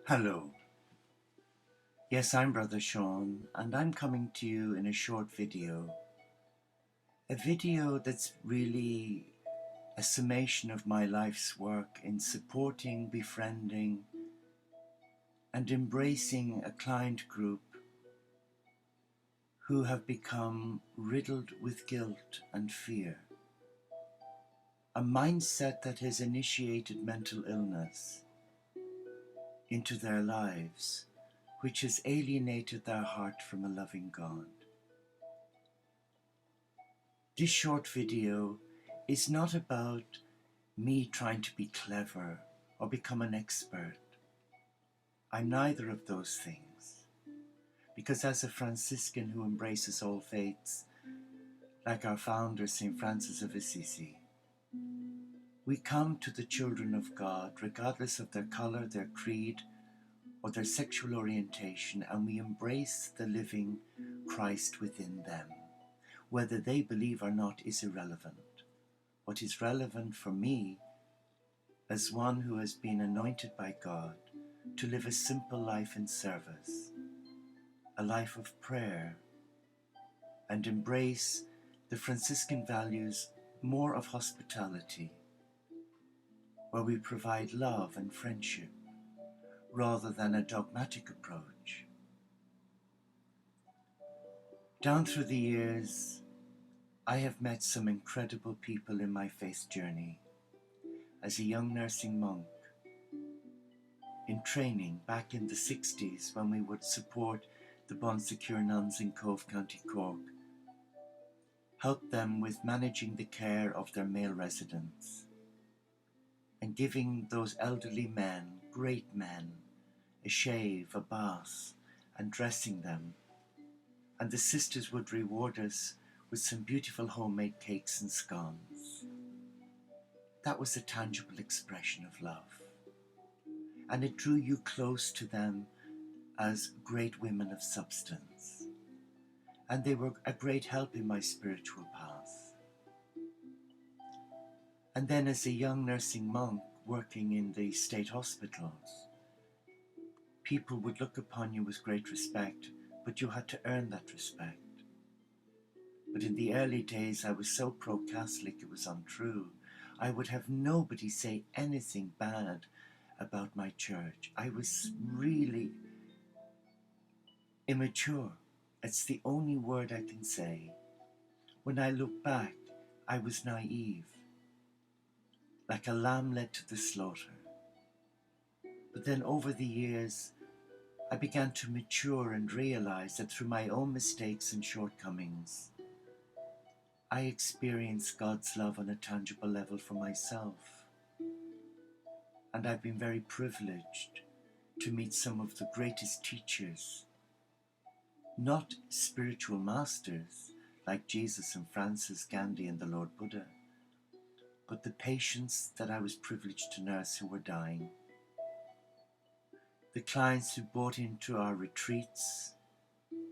Hello. Yes, I'm Brother Sean, and I'm coming to you in a short video. A video that's really a summation of my life's work in supporting, befriending, and embracing a client group who have become riddled with guilt and fear. A mindset that has initiated mental illness into their lives, which has alienated their heart from a loving God. This short video is not about me trying to be clever or become an expert. I'm neither of those things. Because as a Franciscan who embraces all faiths, like our founder, St. Francis of Assisi, we come to the children of God, regardless of their color, their creed, or their sexual orientation, and we embrace the living Christ within them. Whether they believe or not is irrelevant. What is relevant for me, as one who has been anointed by God to live a simple life in service, a life of prayer, and embrace the Franciscan values more of hospitality, where we provide love and friendship rather than a dogmatic approach. Down through the years, I have met some incredible people in my faith journey. As a young nursing monk, in training back in the 60s when we would support the Bon Secure nuns in Cove, County Cork, help them with managing the care of their male residents and giving those elderly men, great men, a shave, a bath, and dressing them. And the sisters would reward us with some beautiful homemade cakes and scones. That was a tangible expression of love. And it drew you close to them as great women of substance. And they were a great help in my spiritual path. And then as a young nursing monk working in the state hospitals, people would look upon you with great respect, but you had to earn that respect. But in the early days, I was so pro-Catholic it was untrue. I would have nobody say anything bad about my church. I was really immature. It's the only word I can say. When I look back, I was naive, like a lamb led to the slaughter. But then over the years, I began to mature and realize that through my own mistakes and shortcomings, I experienced God's love on a tangible level for myself. And I've been very privileged to meet some of the greatest teachers, not spiritual masters like Jesus and Francis, Gandhi and the Lord Buddha, but the patients that I was privileged to nurse who were dying. The clients who bought into our retreats,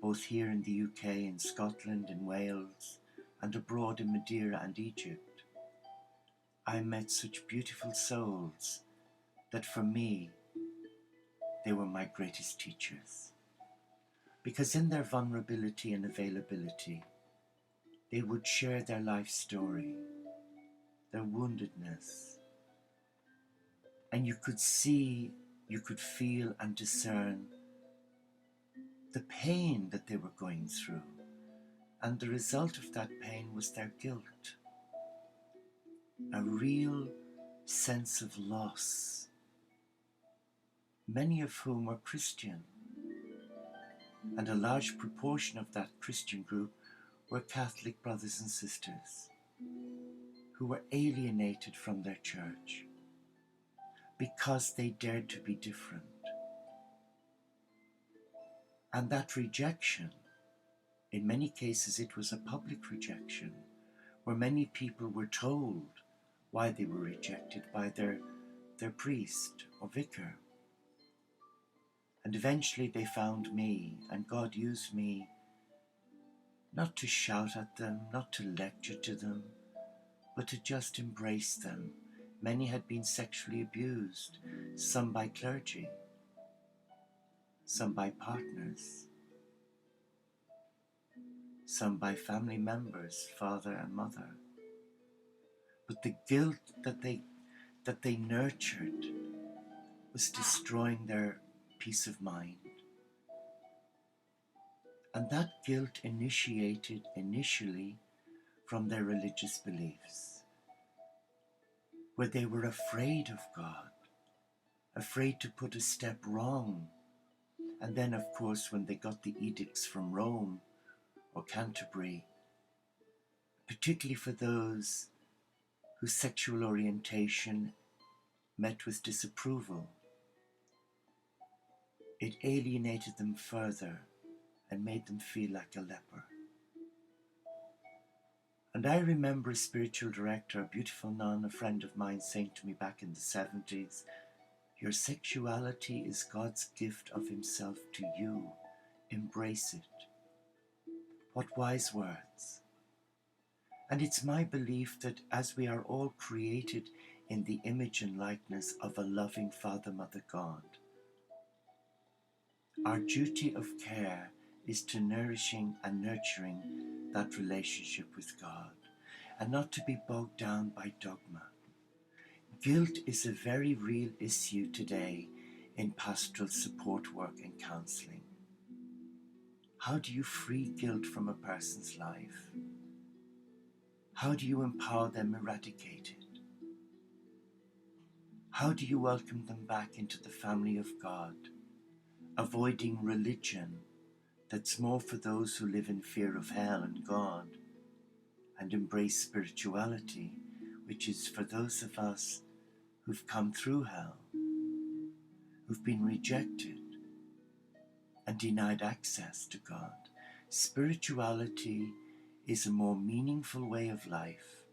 both here in the UK, in Scotland, in Wales, and abroad in Madeira and Egypt. I met such beautiful souls that for me, they were my greatest teachers. Because in their vulnerability and availability, they would share their life story, their woundedness, and you could see, you could feel and discern the pain that they were going through, and the result of that pain was their guilt, a real sense of loss, many of whom were Christian, and a large proportion of that Christian group were Catholic brothers and sisters who were alienated from their church because they dared to be different. And that rejection, in many cases it was a public rejection, where many people were told why they were rejected by their priest or vicar. And eventually they found me, and God used me not to shout at them, not to lecture to them, but to just embrace them. Many had been sexually abused, some by clergy. some by partners, some by family members, father and mother. But the guilt that they nurtured was destroying their peace of mind. And that guilt initiated initially from their religious beliefs, where they were afraid of God, afraid to put a step wrong. And then, of course, when they got the edicts from Rome or Canterbury, particularly for those whose sexual orientation met with disapproval, it alienated them further and made them feel like a leper. And I remember a spiritual director, a beautiful nun, a friend of mine, saying to me back in the 70s, "Your sexuality is God's gift of himself to you. Embrace it." What wise words. And it's my belief that as we are all created in the image and likeness of a loving Father, Mother God, our duty of care is to nourishing and nurturing that relationship with God, and not to be bogged down by dogma. Guilt is a very real issue today in pastoral support work and counselling. How do you free guilt from a person's life? How do you empower them, eradicate it? How do you welcome them back into the family of God, avoiding religion that's more for those who live in fear of hell and God, and embrace spirituality, which is for those of us who've come through hell, who've been rejected and denied access to God. Spirituality is a more meaningful way of life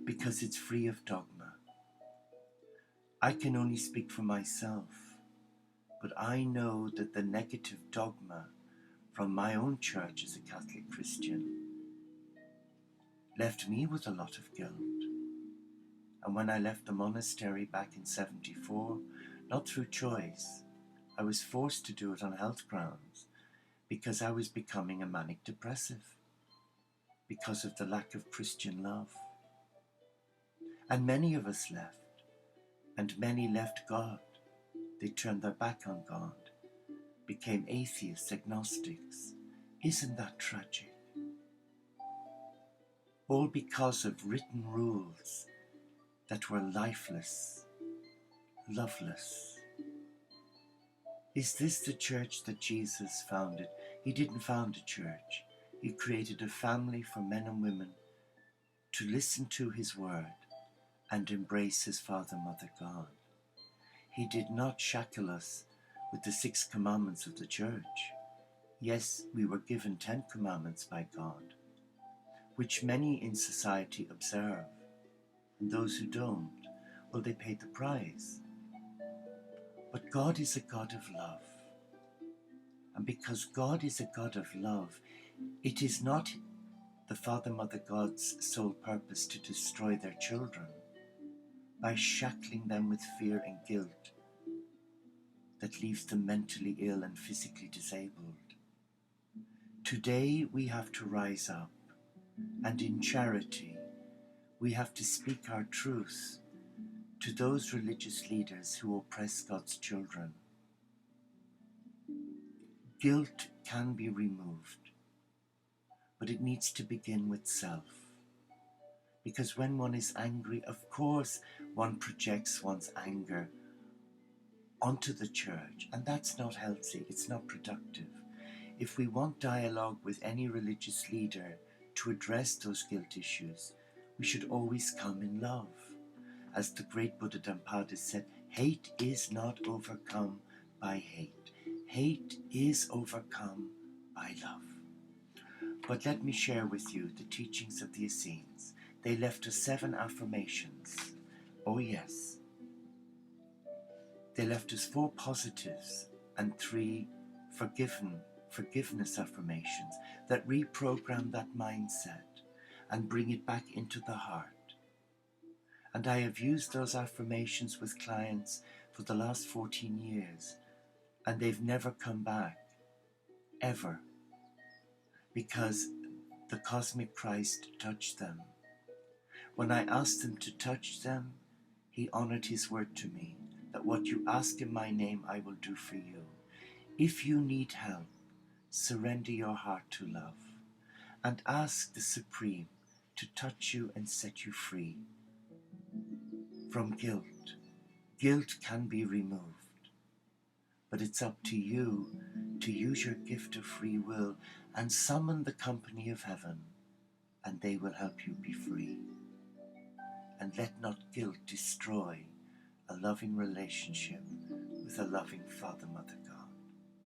because it's free of dogma. I can only speak for myself, but I know that the negative dogma from my own church as a Catholic Christian left me with a lot of guilt. And when I left the monastery back in 74, not through choice, I was forced to do it on health grounds because I was becoming a manic depressive because of the lack of Christian love. And many of us left, and many left God. They turned their back on God, became atheists, agnostics. Isn't that tragic? All because of written rules that were lifeless, loveless. Is this the church that Jesus founded? He didn't found a church. He created a family for men and women to listen to his word and embrace his Father, Mother God. He did not shackle us with the 6 commandments of the church. Yes, we were given 10 commandments by God, which many in society observe, and those who don't, well, they pay the price. But God is a God of love. And because God is a God of love, it is not the Father, Mother God's sole purpose to destroy their children by shackling them with fear and guilt that leaves them mentally ill and physically disabled. Today we have to rise up, and in charity we have to speak our truth to those religious leaders who oppress God's children. Guilt can be removed, but it needs to begin with self. Because when one is angry, of course, one projects one's anger onto the church, and that's not healthy, it's not productive. If we want dialogue with any religious leader to address those guilt issues, we should always come in love. As the great Buddha Dhampada said, hate is not overcome by hate. Hate is overcome by love. But let me share with you the teachings of the Essenes. They left us 7 affirmations. Oh yes. They left us 4 positives and 3 forgiveness affirmations that reprogram that mindset and bring it back into the heart. And I have used those affirmations with clients for the last 14 years. and they've never come back, ever, because the cosmic Christ touched them. When I asked him to touch them, he honored his word to me, that what you ask in my name I will do for you. If you need help, surrender your heart to love and ask the Supreme to touch you and set you free from guilt. Guilt can be removed, but it's up to you to use your gift of free will and summon the company of heaven, and they will help you be free. And let not guilt destroy a loving relationship with a loving Father, Mother,